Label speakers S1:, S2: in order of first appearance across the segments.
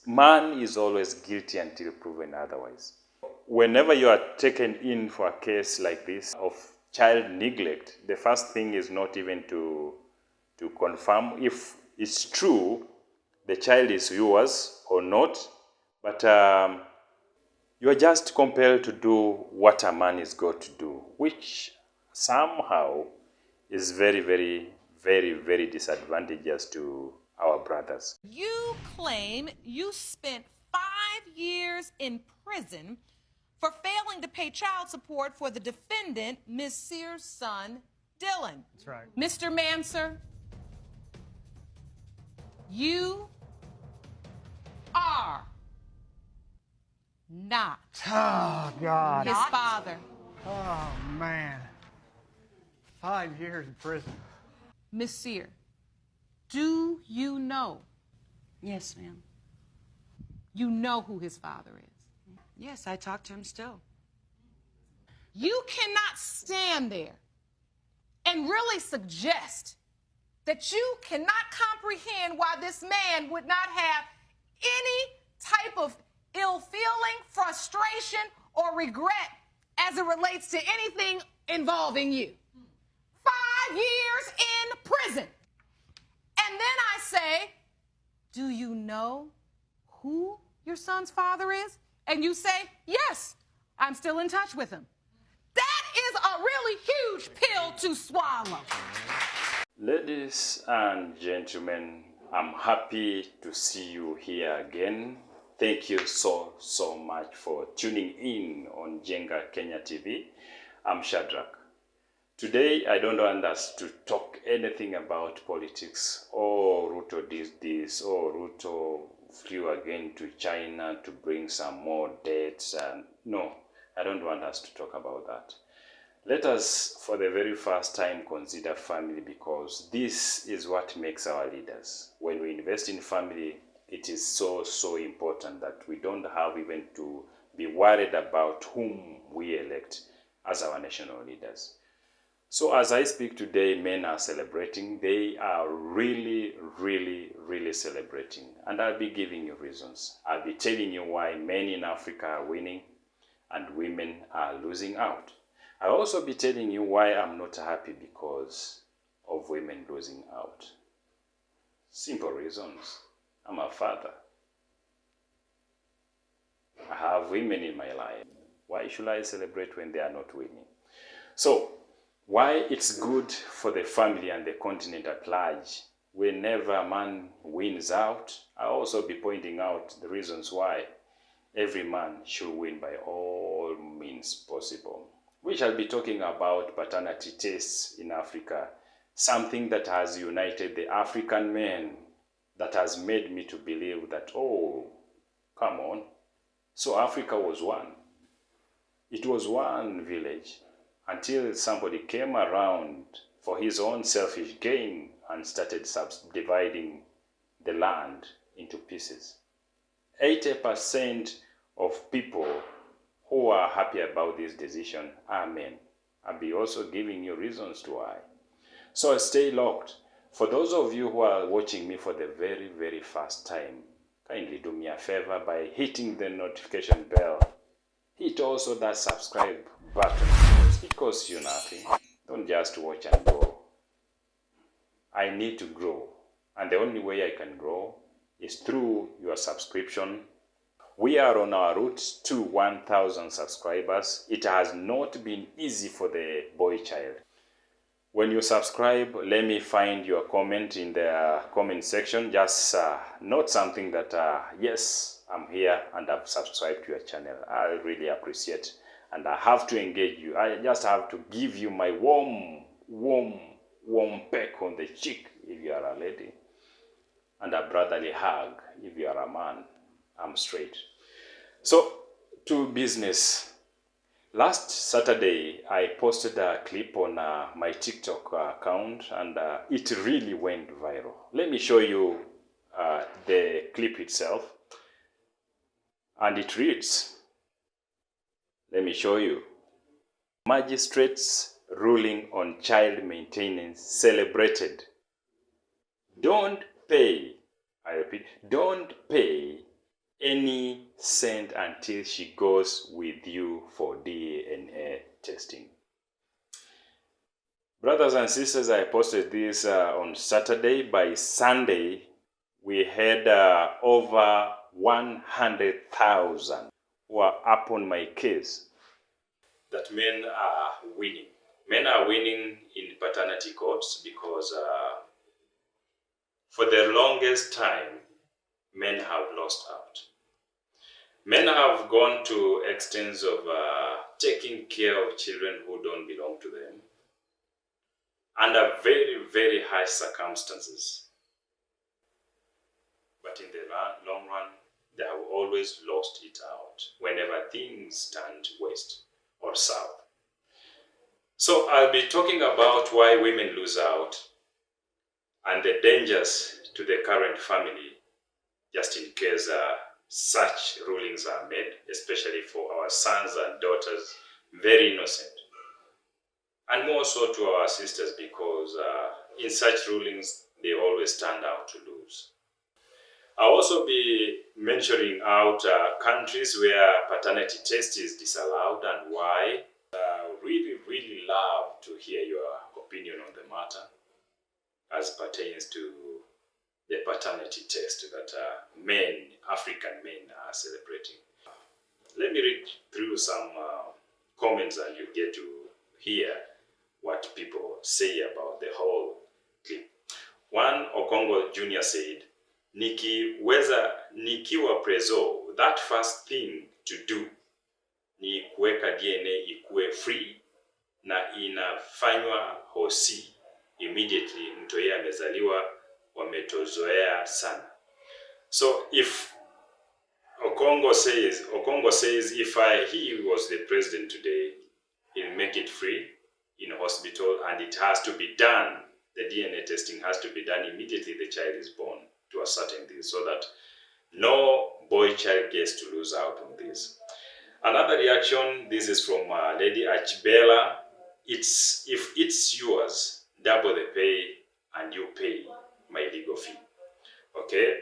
S1: Man is always guilty until proven otherwise. Whenever you are taken in for a case like this of child neglect, the first thing is not even to confirm if it's true the child is yours or not, but you are just compelled to do what a man is got to do, which somehow is very, very, very, very disadvantageous to our brothers.
S2: You claim you spent 5 years in prison for failing to pay child support for the defendant, Ms. Sears' son, Dylan.
S3: That's right.
S2: Mr. Manser, you are not
S3: Oh, God.
S2: his father.
S3: Oh, man. 5 years in prison.
S2: Ms. Sears, do you know?
S4: Yes, ma'am.
S2: You know who his father is.
S4: Yes, I talk to him still.
S2: You cannot stand there and really suggest that you cannot comprehend why this man would not have any type of ill feeling, frustration, or regret as it relates to anything involving you. 5 years in prison. And then I say, do you know who your son's father is? And you say, yes, I'm still in touch with him. That is a really huge pill to swallow.
S1: Ladies and gentlemen, I'm happy to see you here again. Thank you so much for tuning in on Jenga Kenya TV. I'm Shadrach. Today, I don't want us to talk anything about politics. Oh, Ruto did this. Oh, Ruto flew again to China to bring some more debts. And no, I don't want us to talk about that. Let us, for the very first time, consider family, because this is what makes our leaders. When we invest in family, it is so important that we don't have even to be worried about whom we elect as our national leaders. So as I speak today, men are celebrating. They are really celebrating. And I'll be giving you reasons. I'll be telling you why men in Africa are winning and women are losing out. I'll also be telling you why I'm not happy because of women losing out. Simple reasons. I'm a father. I have women in my life. Why should I celebrate when they are not winning? So, why it's good for the family and the continent at large whenever a man wins out. I'll also be pointing out the reasons why every man should win by all means possible. We shall be talking about paternity tests in Africa, something that has united the African men, that has made me to believe that, oh, come on. So Africa was one. It was one village until somebody came around for his own selfish gain and started subdividing the land into pieces. 80% of people who are happy about this decision are men. I'll be also giving you reasons to why. So stay locked. For those of you who are watching me for the very first time, kindly do me a favor by hitting the notification bell. Hit also that subscribe button. It costs you nothing. Don't just watch and go. I need to grow. And the only way I can grow is through your subscription. We are on our route to 1,000 subscribers. It has not been easy for the boy child. When you subscribe, let me find your comment in the comment section. Just note something that, yes, I'm here and I've subscribed to your channel. I really appreciate, and I have to engage you. I just have to give you my warm peck on the cheek if you are a lady, and a brotherly hug if you are a man. I'm straight. So, to business. Last Saturday, I posted a clip on my TikTok account, and it really went viral. Let me show you the clip itself. And it reads, let me show you. Magistrates ruling on child maintenance celebrated. Don't pay, I repeat, don't pay any cent until she goes with you for DNA testing. Brothers and sisters, I posted this on Saturday. By Sunday, we had over 100,000 who are up on my case that men are winning. Men are winning in paternity courts because for the longest time, men have lost out. Men have gone to extents of taking care of children who don't belong to them under very, very harsh circumstances. But in the long run, they have always lost it out whenever things turned west or south. So I'll be talking about why women lose out and the dangers to the current family, just in case such rulings are made, especially for our sons and daughters, very innocent. And more so to our sisters, because in such rulings, they always stand out to lose. I'll also be mentioning out countries where paternity test is disallowed and why. Really, really love to hear your opinion on the matter as pertains to the paternity test that African men are celebrating. Let me read through some comments and you get to hear what people say about the whole clip. One Okongo Jr. said, nikiwa preso, that first thing to do ni kuweka DNA ikuwe free na inafanywa hosi immediately mtoto amezaliwa, wametozoea sana. So if Okongo says if he was the president today, he'll make it free in hospital and it has to be done. The DNA testing has to be done immediately the child is born to ascertain this, so that no boy child gets to lose out on this. Another reaction, this is from Lady Achbella. If it's yours, double the pay and you pay my legal fee. Okay,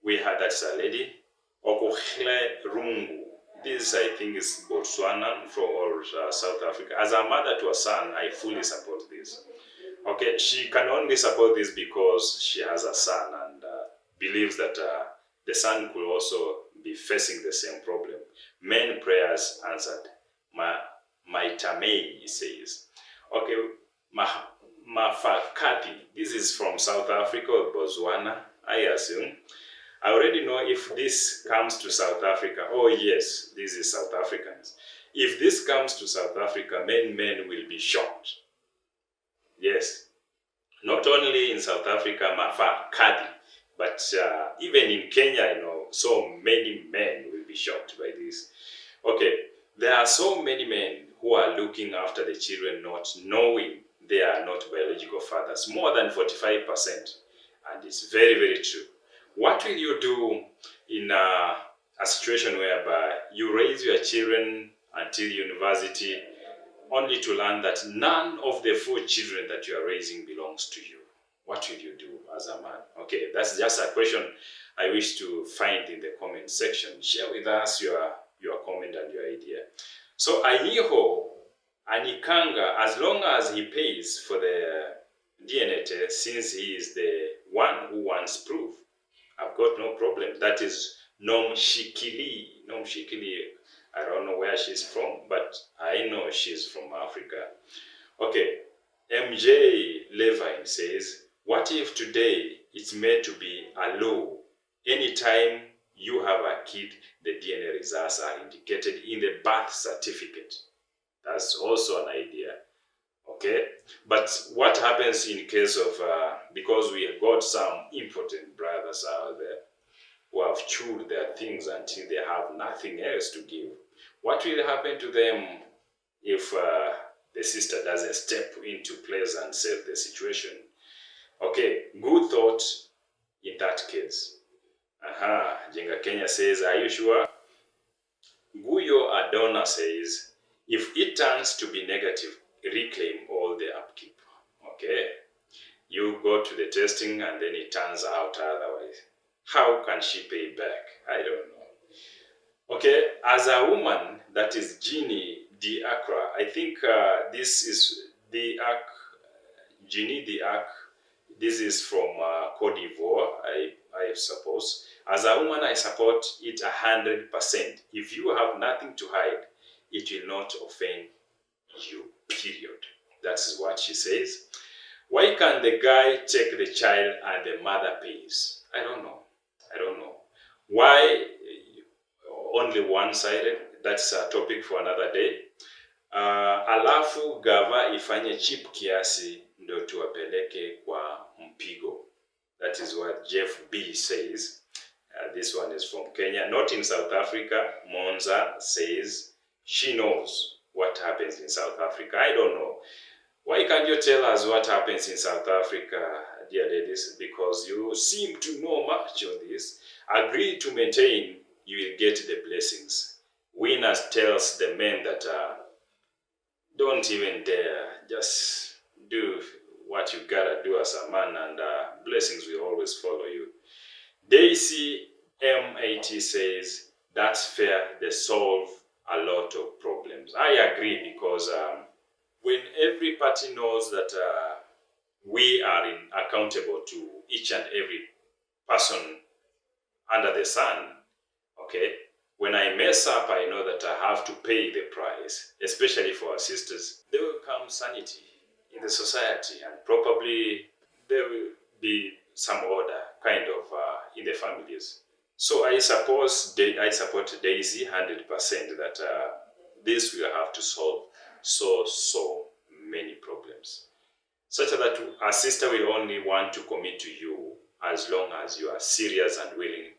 S1: we had that's a lady. Okokhle Rungu. This I think is Botswana or South Africa. As a mother to a son, I fully support this. Okay, she can only support this because she has a son and believes that the son could also be facing the same problem. Many prayers answered. My Tamei, he says. Okay, Mafakati. This is from South Africa or Botswana, I assume. I already know if this comes to South Africa. Oh yes, this is South Africans. If this comes to South Africa, many men will be shocked. Yes. Not only in South Africa, Mafakati, but even in Kenya, so many men will be shocked by this. Okay, there are so many men who are looking after the children not knowing they are not biological fathers, more than 45%. And it's very, very true. What will you do in a situation whereby you raise your children until university only to learn that none of the 4 children that you are raising belongs to you? What will you do as a man? Okay, that's just a question I wish to find in the comment section. Share with us your comment and your idea. So Aniho, Anikanga, as long as he pays for the DNA test, since he is the one who wants proof, I've got no problem. That is Nom Shikili. Nom Shikili, I don't know where she's from, but I know she's from Africa. Okay, MJ Levine says, what if today it's made to be a law? Anytime you have a kid, the DNA results are indicated in the birth certificate. That's also an idea. Okay, but what happens in case of, because we have got some important brothers out there who have chewed their things until they have nothing else to give? What will happen to them if the sister doesn't step into place and save the situation? Okay, good thought in that case. Jenga Kenya says, are you sure? Guyo Adona says, if it turns to be negative, reclaim all the upkeep. Okay? You go to the testing and then it turns out otherwise. How can she pay back? I don't know. Okay, as a woman, that is Jeannie Diakra. I think this is Jeannie Diak. This is from Cote d'Ivoire, I suppose. As a woman, I support it 100%. If you have nothing to hide, it will not offend you, period. That's what she says. Why can't the guy take the child and the mother pays? I don't know. Why only one-sided? That's a topic for another day. Alafu gava ifanye chip kiasi ndo tuwapeleke kwa mpigo. That is what Jeff B says. This one is from Kenya, not in South Africa. Monza says she knows what happens in South Africa. I don't know. Why can't you tell us what happens in South Africa, dear ladies? Because you seem to know much on this. Agree to maintain, you will get the blessings. Winners tells the men that don't even dare. Just do what you gotta do as a man, and blessings will always follow you. Daisy MAT says, that's fair, they solve a lot of problems. I agree, because when every party knows that we are accountable to each and every person under the sun, okay? When I mess up, I know that I have to pay the price, especially for our sisters. There will come sanity in the society, and probably there will be some order, kind of, in the families. So I support Daisy 100% that this will have to solve so many problems, such that a sister will only want to commit to you as long as you are serious and willing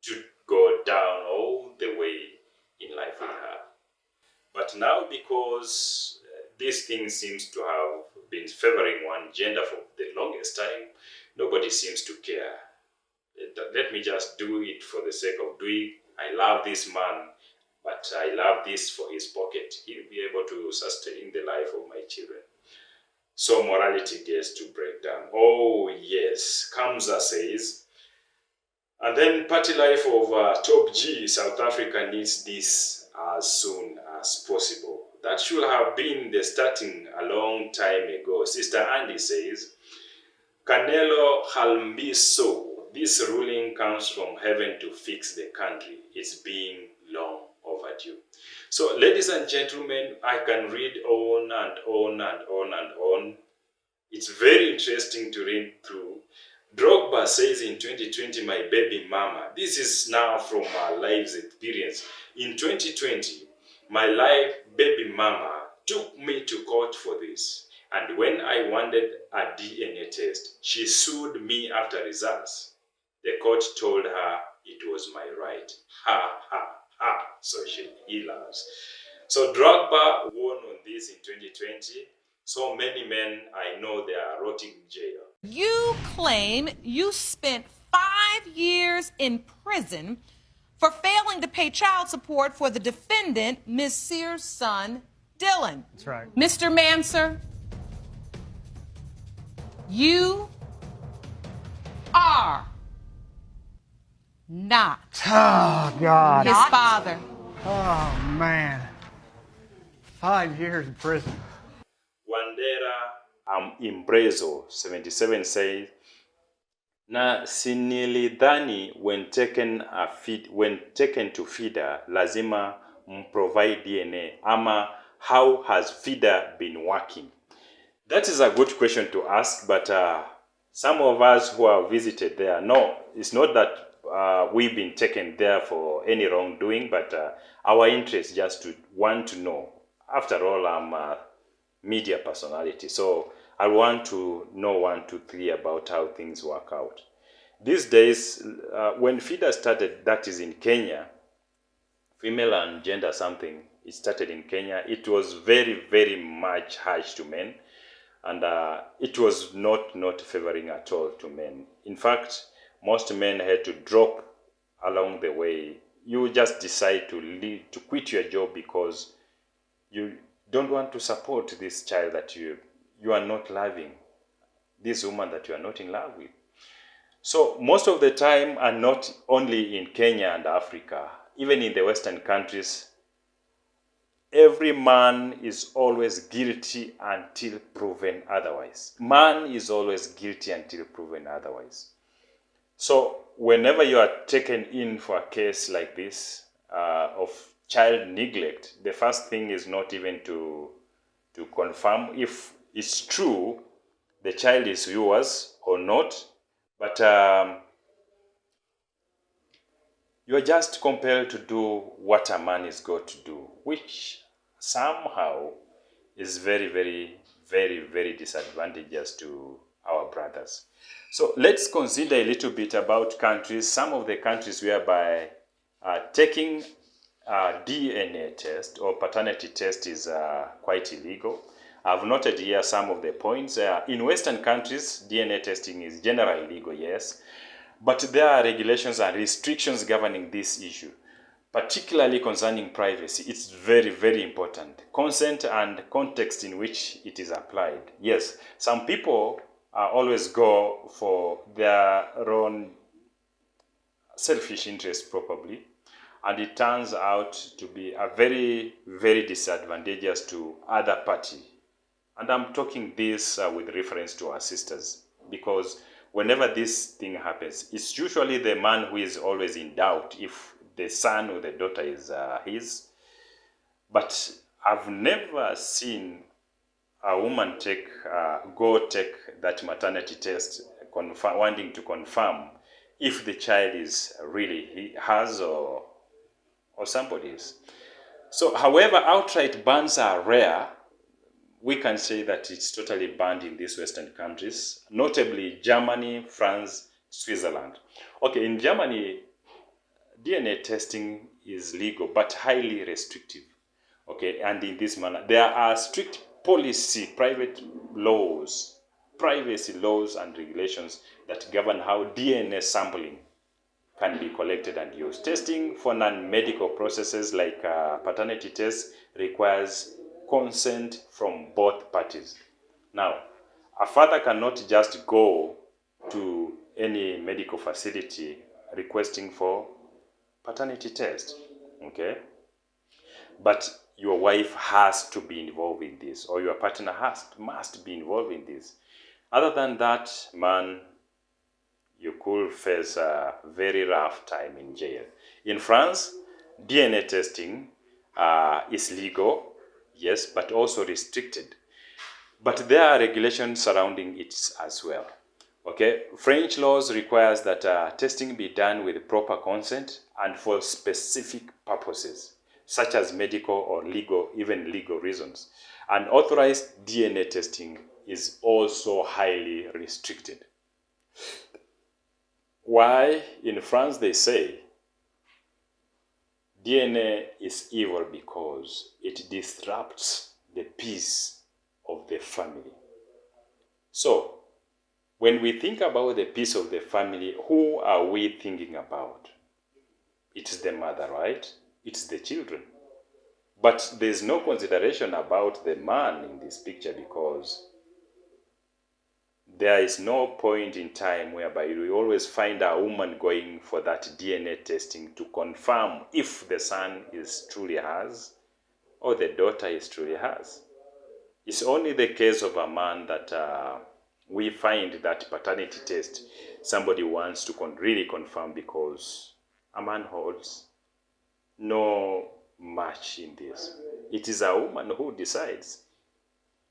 S1: to go down all the way in life with her. But now, because this thing seems to have been favoring one gender for the longest time, nobody seems to care. Let me just do it for the sake of doing. I love this man, but I love this for his pocket. He'll be able to sustain the life of my children. So morality gets to break down. Oh yes, Kamza says, and then party life of Top G, South Africa needs this as soon as possible. That should have been the starting a long time ago. Sister Andy says, Canelo Halmbiso, this ruling comes from heaven to fix the country. It's being long overdue. So, ladies and gentlemen, I can read on and on and on and on. It's very interesting to read through. Drogba says in 2020, my baby mama. This is now from our lives experience. In 2020, my life baby mama took me to court for this. And when I wanted a DNA test, she sued me after results. The court told her it was my right. Ha, ha, ha. So he laughs. So Drogba won on this in 2020. So many men I know they are rotting in jail.
S2: You claim you spent 5 years in prison for failing to pay child support for the defendant, Ms. Sears' son, Dylan.
S3: That's right.
S2: Mr. Manser, you are not
S3: Oh, God.
S2: his father.
S3: Oh, man. 5 years in prison.
S1: Wandera Imprezo 77 says, na sinilidhani when taken to FIDA lazima provide DNA ama how has FIDA been working? That is a good question to ask, but some of us who have visited there, no, it's not that we've been taken there for any wrongdoing, but our interest just to want to know. After all, I'm a media personality, so I want to know 1, 2, 3 about how things work out. These days, when FIDA started, that is in Kenya, female and gender something, it started in Kenya. It was very, very much harsh to men, and it was not favoring at all to men. In fact, most men had to drop along the way. You just decide to quit your job because you don't want to support this child that you are not loving, this woman that you are not in love with. So most of the time, and not only in Kenya and Africa, even in the Western countries, every man is always guilty until proven otherwise. Man is always guilty until proven otherwise. So whenever you are taken in for a case like this of child neglect, the first thing is not even to confirm if it's true the child is yours or not, but you are just compelled to do what a man is got to do, which somehow is very, very, very, very disadvantageous to our brothers. So let's consider a little bit about countries, some of the countries whereby taking DNA test or paternity test is quite illegal. I've noted here some of the points. In Western countries, DNA testing is generally legal, yes, but there are regulations and restrictions governing this issue, particularly concerning privacy. It's very, very important. Consent and context in which it is applied. Yes, some people always go for their own selfish interest, probably, and it turns out to be a very, very disadvantageous to other party. And I'm talking this with reference to our sisters, because whenever this thing happens, it's usually the man who is always in doubt if the son or the daughter is his. But I've never seen a woman go take that maternity test, wanting to confirm if the child is really hers or somebody's. So, however, outright bans are rare. We can say that it's totally banned in these Western countries, notably Germany, France, Switzerland. Okay, in Germany, DNA testing is legal but highly restrictive. Okay, and in this manner, there are strict policy, privacy laws and regulations that govern how DNA sampling can be collected and used. Testing for non-medical processes like paternity tests requires consent from both parties. Now, a father cannot just go to any medical facility requesting for paternity test, okay? But your wife has to be involved in this, or your partner must be involved in this. Other than that, man, you could face a very rough time in jail. In France, DNA testing is legal, yes, but also restricted. But there are regulations surrounding it as well. Okay, French laws requires that testing be done with proper consent and for specific purposes, such as medical or legal, even legal reasons. And authorized DNA testing is also highly restricted. Why? In France they say DNA is evil because it disrupts the peace of the family. So, when we think about the peace of the family, who are we thinking about? It's the mother, right? It's the children. But there's no consideration about the man in this picture, because there is no point in time whereby you always find a woman going for that DNA testing to confirm if the son is truly hers or the daughter is truly hers. It's only the case of a man that we find that paternity test somebody wants to really confirm, because a man holds no match in this. It is a woman who decides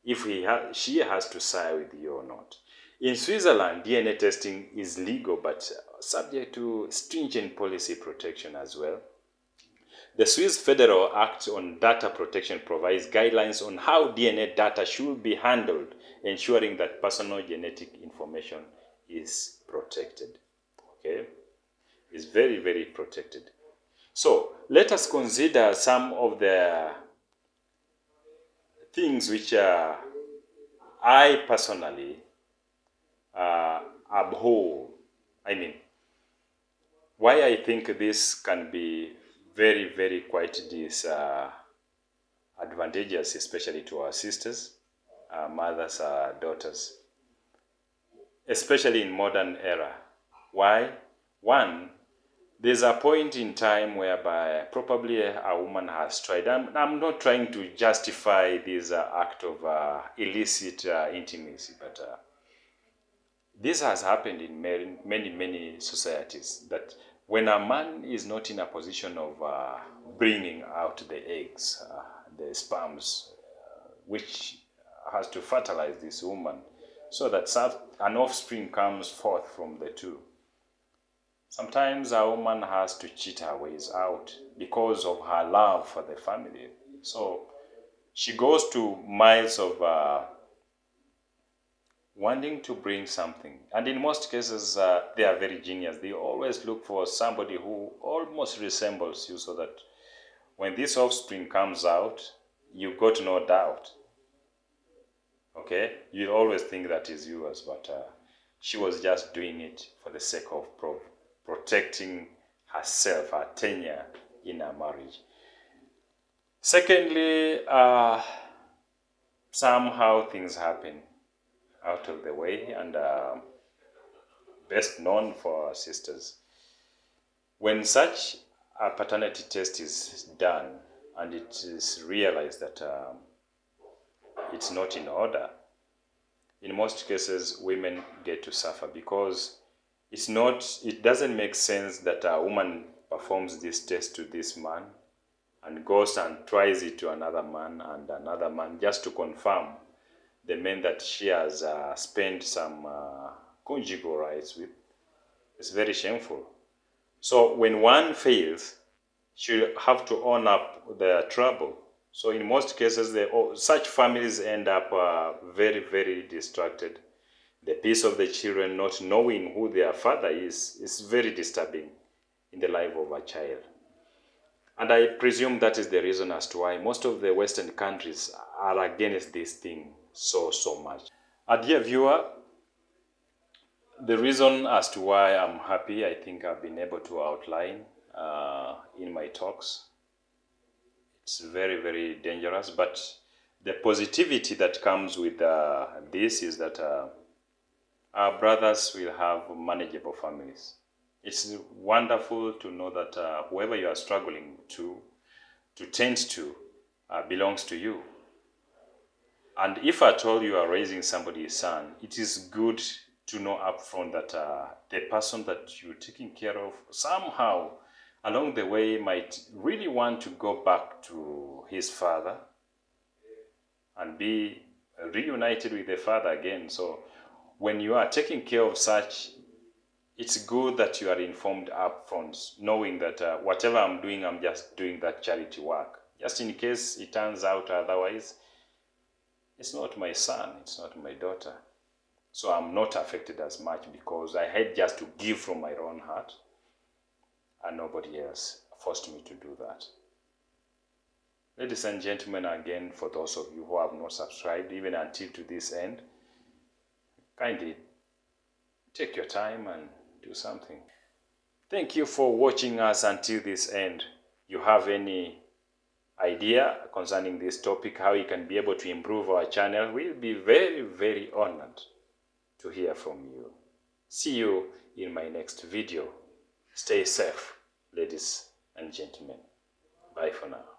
S1: if she has to side with you or not. In Switzerland, DNA testing is legal but subject to stringent policy protection as well. The Swiss Federal Act on Data Protection provides guidelines on how DNA data should be handled, ensuring that personal genetic information is protected. Okay? It's very, very protected. So, let us consider some of the things which I personally abhor. Why I think this can be very, very quite disadvantageous, especially to our sisters, our mothers, our daughters, especially in modern era. Why? One, there's a point in time whereby probably a woman has tried. I'm not trying to justify this act of illicit intimacy, but this has happened in many societies, that when a man is not in a position of bringing out the eggs, the sperms, which has to fertilize this woman, so that an offspring comes forth from the two. Sometimes a woman has to cheat her ways out because of her love for the family. So she goes to miles of wanting to bring something. And in most cases, they are very genius. They always look for somebody who almost resembles you, so that when this offspring comes out, you got no doubt. Okay? You always think that is yours, but she was just doing it for the sake of protecting herself, her tenure in a marriage. Secondly, somehow things happen out of the way, and best known for our sisters. When such a paternity test is done and it is realized that it's not in order, in most cases women get to suffer, because it doesn't make sense that a woman performs this test to this man and goes and tries it to another man and another man, just to confirm the men that she has spent some conjugal rights with. It's very shameful. So when one fails, she'll have to own up their trouble. So in most cases, such families end up very, very distracted. The peace of the children not knowing who their father is very disturbing in the life of a child. And I presume that is the reason as to why most of the Western countries are against this thing so much. Dear viewer, the reason as to why I'm happy, I think I've been able to outline in my talks. It's very, very dangerous, but the positivity that comes with this is that our brothers will have manageable families. It's wonderful to know that whoever you are struggling to tend to belongs to you. And if at all you are raising somebody's son, it is good to know upfront that the person that you're taking care of somehow along the way might really want to go back to his father and be reunited with the father again. So when you are taking care of such, it's good that you are informed upfront, knowing that whatever I'm doing, I'm just doing that charity work. Just in case it turns out otherwise, it's not my son, it's not my daughter. So I'm not affected as much, because I had just to give from my own heart, and nobody else forced me to do that. Ladies and gentlemen, again, for those of you who have not subscribed even until to this end, kindly take your time and do something. Thank you for watching us until this end. You have any idea concerning this topic, how you can be able to improve our channel, we'll be very, very honored to hear from you. See you in my next video. Stay safe, ladies and gentlemen. Bye for now.